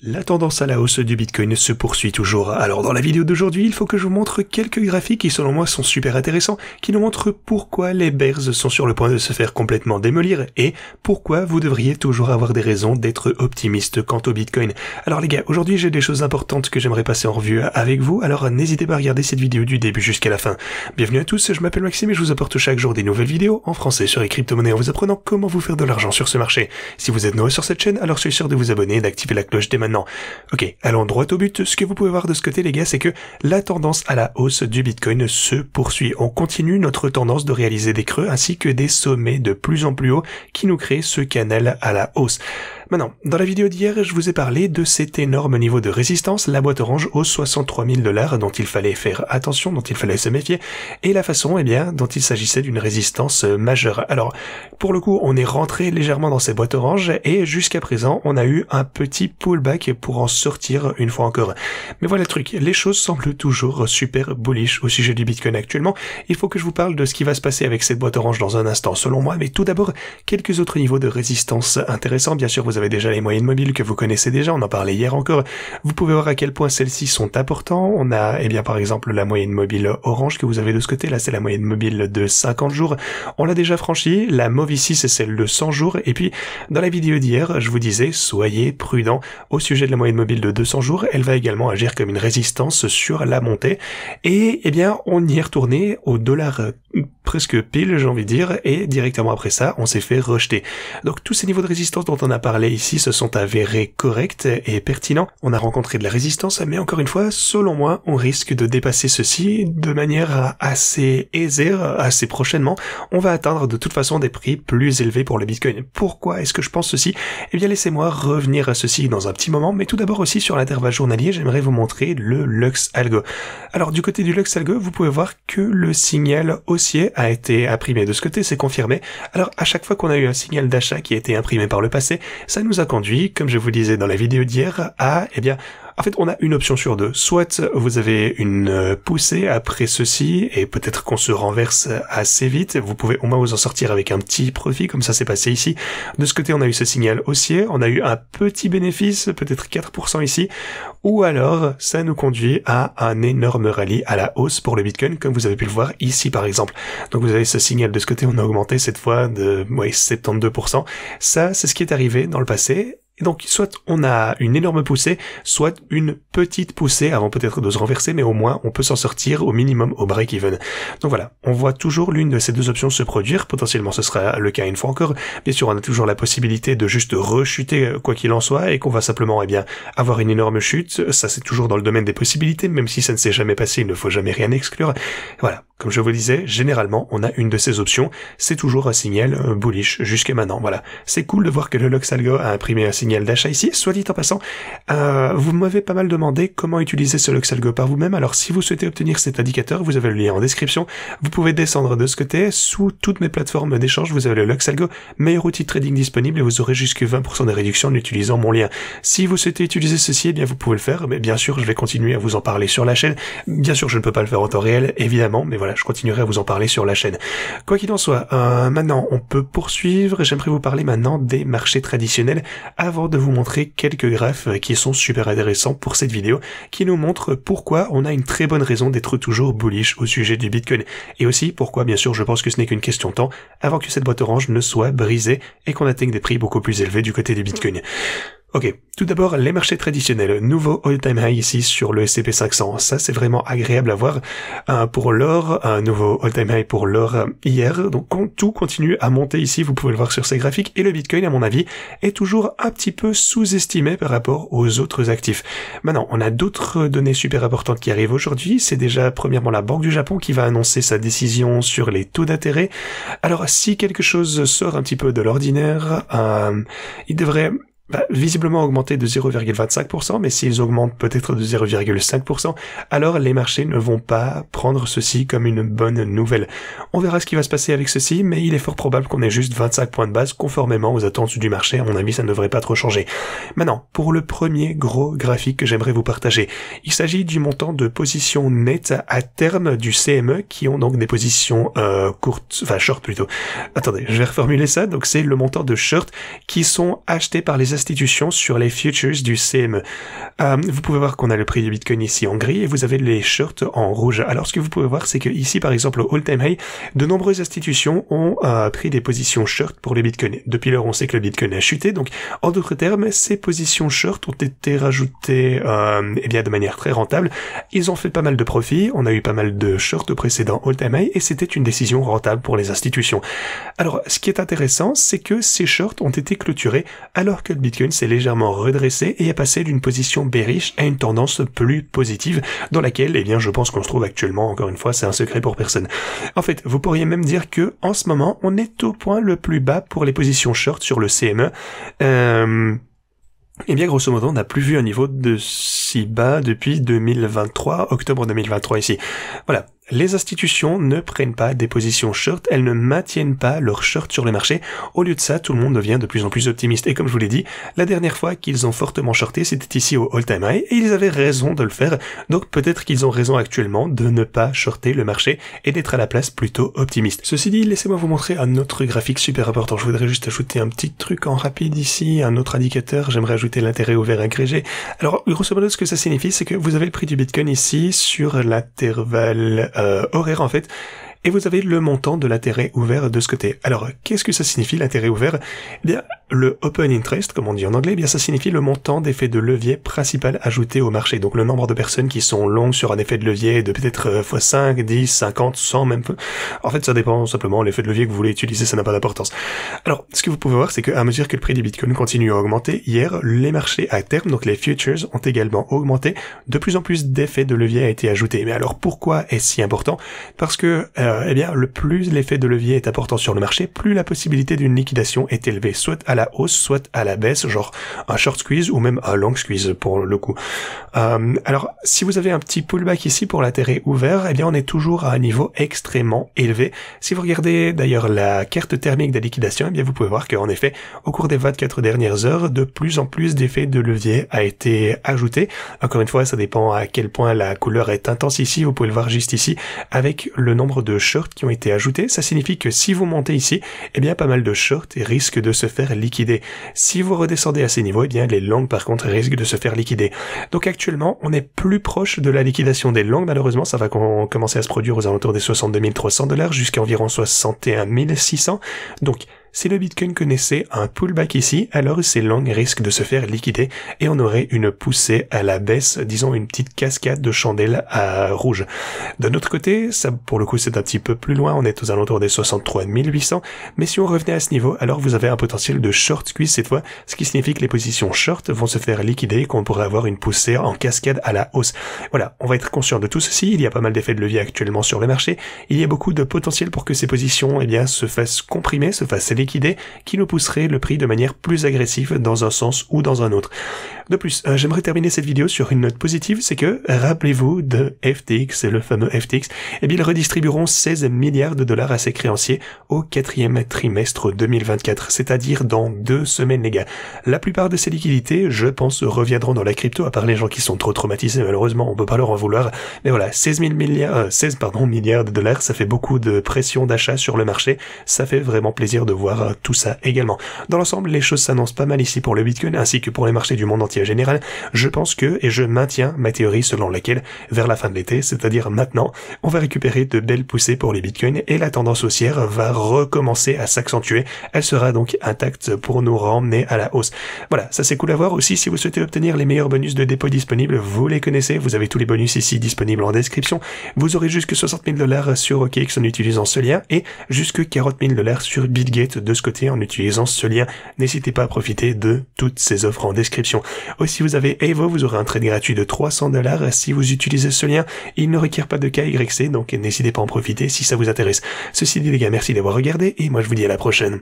La tendance à la hausse du Bitcoin se poursuit toujours. Alors dans la vidéo d'aujourd'hui, il faut que je vous montre quelques graphiques qui selon moi sont super intéressants, qui nous montrent pourquoi les bears sont sur le point de se faire complètement démolir et pourquoi vous devriez toujours avoir des raisons d'être optimiste quant au Bitcoin. Alors les gars, aujourd'hui j'ai des choses importantes que j'aimerais passer en revue avec vous, alors n'hésitez pas à regarder cette vidéo du début jusqu'à la fin. Bienvenue à tous, je m'appelle Maxime et je vous apporte chaque jour des nouvelles vidéos en français sur les crypto-monnaies en vous apprenant comment vous faire de l'argent sur ce marché. Si vous êtes nouveau sur cette chaîne, alors soyez sûr de vous abonner et d'activer la cloche dès maintenant. Ok, allons droit au but. Ce que vous pouvez voir de ce côté les gars, c'est que la tendance à la hausse du Bitcoin se poursuit. On continue notre tendance de réaliser des creux ainsi que des sommets de plus en plus hauts qui nous créent ce canal à la hausse. Maintenant, dans la vidéo d'hier, je vous ai parlé de cet énorme niveau de résistance, la boîte orange aux 63 000 $, dont il fallait faire attention, dont il fallait se méfier, et la façon, dont il s'agissait d'une résistance majeure. Alors, pour le coup, on est rentré légèrement dans ces boîtes oranges, et jusqu'à présent, on a eu un petit pullback pour en sortir une fois encore. Mais voilà le truc, les choses semblent toujours super bullish au sujet du Bitcoin actuellement. Il faut que je vous parle de ce qui va se passer avec cette boîte orange dans un instant, selon moi, mais tout d'abord, quelques autres niveaux de résistance intéressants. Bien sûr, vous avez déjà les moyennes mobiles que vous connaissez déjà, on en parlait hier encore. Vous pouvez voir à quel point celles-ci sont importantes. On a, par exemple, la moyenne mobile orange que vous avez de ce côté. Là, c'est la moyenne mobile de 50 jours. On l'a déjà franchi. La mauve ici, c'est celle de 100 jours. Et puis, dans la vidéo d'hier, je vous disais, soyez prudents au sujet de la moyenne mobile de 200 jours. Elle va également agir comme une résistance sur la montée. Et, on y est retourné au dollar presque pile, j'ai envie de dire, et directement après ça, on s'est fait rejeter. Donc, tous ces niveaux de résistance dont on a parlé ici se sont avérés corrects et pertinents. On a rencontré de la résistance, mais encore une fois, selon moi, on risque de dépasser ceci de manière assez aisée, assez prochainement. On va atteindre de toute façon des prix plus élevés pour le Bitcoin. Pourquoi est-ce que je pense ceci? Laissez-moi revenir à ceci dans un petit moment, mais tout d'abord aussi sur l'intervalle journalier, j'aimerais vous montrer le Lux Algo. Alors, du côté du Lux Algo, vous pouvez voir que le signal haussier a été imprimé de ce côté, c'est confirmé. Alors, à chaque fois qu'on a eu un signal d'achat qui a été imprimé par le passé, ça nous a conduit, comme je vous disais dans la vidéo d'hier, à, en fait, on a une option sur deux. Soit vous avez une poussée après ceci, et peut-être qu'on se renverse assez vite. Vous pouvez au moins vous en sortir avec un petit profit, comme ça s'est passé ici. De ce côté, on a eu ce signal haussier, on a eu un petit bénéfice, peut-être 4% ici. Ou alors, ça nous conduit à un énorme rallye à la hausse pour le Bitcoin, comme vous avez pu le voir ici par exemple. Donc vous avez ce signal de ce côté, on a augmenté cette fois de 72%. Ça, c'est ce qui est arrivé dans le passé. Et donc, soit on a une énorme poussée, soit une petite poussée avant peut-être de se renverser, mais au moins on peut s'en sortir au minimum au break-even. Donc voilà, on voit toujours l'une de ces deux options se produire, potentiellement ce sera le cas une fois encore. Bien sûr, on a toujours la possibilité de juste rechuter quoi qu'il en soit, et qu'on va simplement avoir une énorme chute. Ça c'est toujours dans le domaine des possibilités, même si ça ne s'est jamais passé, il ne faut jamais rien exclure. Voilà. Comme je vous le disais, généralement, on a une de ces options. C'est toujours un signal bullish jusqu'à maintenant. Voilà. C'est cool de voir que le Lux Algo a imprimé un signal d'achat ici. Soit dit en passant, vous m'avez pas mal demandé comment utiliser ce Lux Algo par vous-même. Alors, si vous souhaitez obtenir cet indicateur, vous avez le lien en description. Vous pouvez descendre de ce côté. Sous toutes mes plateformes d'échange, vous avez le Lux Algo, meilleur outil de trading disponible, et vous aurez jusque 20% de réduction en utilisant mon lien. Si vous souhaitez utiliser ceci, vous pouvez le faire. Mais bien sûr, je vais continuer à vous en parler sur la chaîne. Bien sûr, je ne peux pas le faire en temps réel, évidemment, mais voilà, je continuerai à vous en parler sur la chaîne. Quoi qu'il en soit, maintenant, on peut poursuivre. J'aimerais vous parler maintenant des marchés traditionnels avant de vous montrer quelques graphes qui sont super intéressants pour cette vidéo, qui nous montrent pourquoi on a une très bonne raison d'être toujours bullish au sujet du Bitcoin. Et aussi pourquoi, bien sûr, je pense que ce n'est qu'une question de temps avant que cette boîte orange ne soit brisée et qu'on atteigne des prix beaucoup plus élevés du côté du Bitcoin. Ok, tout d'abord les marchés traditionnels, nouveau all-time high ici sur le S&P 500, ça c'est vraiment agréable à voir. Pour l'or, un nouveau all-time high pour l'or hier, donc tout continue à monter ici, vous pouvez le voir sur ces graphiques, et le Bitcoin à mon avis est toujours un petit peu sous-estimé par rapport aux autres actifs. Maintenant, on a d'autres données super importantes qui arrivent aujourd'hui, c'est déjà premièrement la Banque du Japon qui va annoncer sa décision sur les taux d'intérêt. Alors si quelque chose sort un petit peu de l'ordinaire, il devrait visiblement augmenter de 0,25%, mais s'ils augmentent peut-être de 0,5%, alors les marchés ne vont pas prendre ceci comme une bonne nouvelle. On verra ce qui va se passer avec ceci, mais il est fort probable qu'on ait juste 25 points de base conformément aux attentes du marché. À mon avis, ça ne devrait pas trop changer. Maintenant, pour le premier gros graphique que j'aimerais vous partager, il s'agit du montant de positions nettes à terme du CME qui ont donc des positions short plutôt. Attendez, je vais reformuler ça. Donc c'est le montant de short qui sont achetés par les institutions sur les futures du CME. Vous pouvez voir qu'on a le prix du Bitcoin ici en gris et vous avez les shorts en rouge. Alors ce que vous pouvez voir, c'est que ici par exemple au all-time high, de nombreuses institutions ont pris des positions short pour le Bitcoin. Depuis lors, on sait que le Bitcoin a chuté, donc en d'autres termes, ces positions short ont été rajoutées eh bien de manière très rentable. Ils ont fait pas mal de profits, on a eu pas mal de shorts au précédent all-time high et c'était une décision rentable pour les institutions. Alors ce qui est intéressant, c'est que ces shorts ont été clôturés alors que le Bitcoin s'est légèrement redressé et est passé d'une position bearish à une tendance plus positive dans laquelle, eh bien, je pense qu'on se trouve actuellement. Encore une fois, c'est un secret pour personne. En fait, vous pourriez même dire que en ce moment, on est au point le plus bas pour les positions short sur le CME. Eh bien, grosso modo, on n'a plus vu un niveau de si bas depuis 2023, octobre 2023 ici. Voilà. Les institutions ne prennent pas des positions short, elles ne maintiennent pas leur short sur le marché. Au lieu de ça, tout le monde devient de plus en plus optimiste. Et comme je vous l'ai dit, la dernière fois qu'ils ont fortement shorté, c'était ici au all-time high, et ils avaient raison de le faire. Donc peut-être qu'ils ont raison actuellement de ne pas shorter le marché et d'être à la place plutôt optimiste. Ceci dit, laissez-moi vous montrer un autre graphique super important. Je voudrais juste ajouter un petit truc en rapide ici, un autre indicateur. J'aimerais ajouter l'intérêt ouvert agrégé. Alors, grosso modo, ce que ça signifie, c'est que vous avez le prix du Bitcoin ici sur l'intervalle horaire en fait, et vous avez le montant de l'intérêt ouvert de ce côté. Alors, qu'est-ce que ça signifie l'intérêt ouvert? Eh bien, le open interest, comme on dit en anglais, eh bien ça signifie le montant d'effet de levier principal ajouté au marché. Donc le nombre de personnes qui sont longues sur un effet de levier de peut-être x5, 10, 50, 100 même. En fait, ça dépend simplement, l'effet de levier que vous voulez utiliser, ça n'a pas d'importance. Alors, ce que vous pouvez voir, c'est qu'à mesure que le prix du Bitcoin continue à augmenter, hier, les marchés à terme, donc les futures, ont également augmenté. De plus en plus d'effets de levier a été ajouté. Mais alors, pourquoi est-ce si important? Parce que, eh bien, le plus l'effet de levier est important sur le marché, plus la possibilité d'une liquidation est élevée, soit à la hausse, soit à la baisse, genre un short squeeze ou même un long squeeze pour le coup. Alors, si vous avez un petit pullback ici pour l'intérêt ouvert, eh bien, on est toujours à un niveau extrêmement élevé. Si vous regardez d'ailleurs la carte thermique de liquidation, eh bien, vous pouvez voir qu'en effet, au cours des 24 dernières heures, de plus en plus d'effets de levier a été ajouté. Encore une fois, ça dépend à quel point la couleur est intense ici. Vous pouvez le voir juste ici avec le nombre de shorts qui ont été ajoutés. Ça signifie que si vous montez ici, eh bien, pas mal de shorts risquent de se faire liquider. Si vous redescendez à ces niveaux, eh bien, les longs, par contre, risquent de se faire liquider. Donc, actuellement, on est plus proche de la liquidation des longs. Malheureusement, ça va commencer à se produire aux alentours des 62 300 $ jusqu'à environ 61 600. Donc, si le Bitcoin connaissait un pullback ici, alors ces longs risquent de se faire liquider et on aurait une poussée à la baisse, disons une petite cascade de chandelles à rouge. D'un autre côté, ça pour le coup c'est un petit peu plus loin, on est aux alentours des 63 800, mais si on revenait à ce niveau, alors vous avez un potentiel de short squeeze cette fois, ce qui signifie que les positions short vont se faire liquider et qu'on pourrait avoir une poussée en cascade à la hausse. Voilà, on va être conscient de tout ceci, il y a pas mal d'effets de levier actuellement sur le marché, il y a beaucoup de potentiel pour que ces positions eh bien, se fassent comprimer, se fassent liquider, qui nous pousserait le prix de manière plus agressive dans un sens ou dans un autre. De plus, j'aimerais terminer cette vidéo sur une note positive, c'est que, rappelez-vous de FTX, le fameux FTX, eh bien ils redistribueront 16 milliards de dollars à ses créanciers au 4e trimestre 2024, c'est-à-dire dans 2 semaines les gars. La plupart de ces liquidités, je pense, reviendront dans la crypto, à part les gens qui sont trop traumatisés, malheureusement, on peut pas leur en vouloir, mais voilà, 16 milliards de dollars, ça fait beaucoup de pression d'achat sur le marché, ça fait vraiment plaisir de voir tout ça également. Dans l'ensemble, les choses s'annoncent pas mal ici pour le Bitcoin ainsi que pour les marchés du monde entier en général. Je pense que, et je maintiens ma théorie selon laquelle, vers la fin de l'été, c'est-à-dire maintenant, on va récupérer de belles poussées pour les Bitcoins et la tendance haussière va recommencer à s'accentuer. Elle sera donc intacte pour nous ramener à la hausse. Voilà, ça c'est cool à voir aussi. Si vous souhaitez obtenir les meilleurs bonus de dépôt disponibles, vous les connaissez. Vous avez tous les bonus ici disponibles en description. Vous aurez jusque 60 000 $ sur OKX en utilisant ce lien et jusque 40 000 $ sur Bitgate de ce côté en utilisant ce lien. N'hésitez pas à profiter de toutes ces offres en description. Aussi, vous avez Evo, vous aurez un trade gratuit de 300 $ si vous utilisez ce lien. Il ne requiert pas de KYC, donc n'hésitez pas à en profiter si ça vous intéresse. Ceci dit les gars, merci d'avoir regardé et moi je vous dis à la prochaine.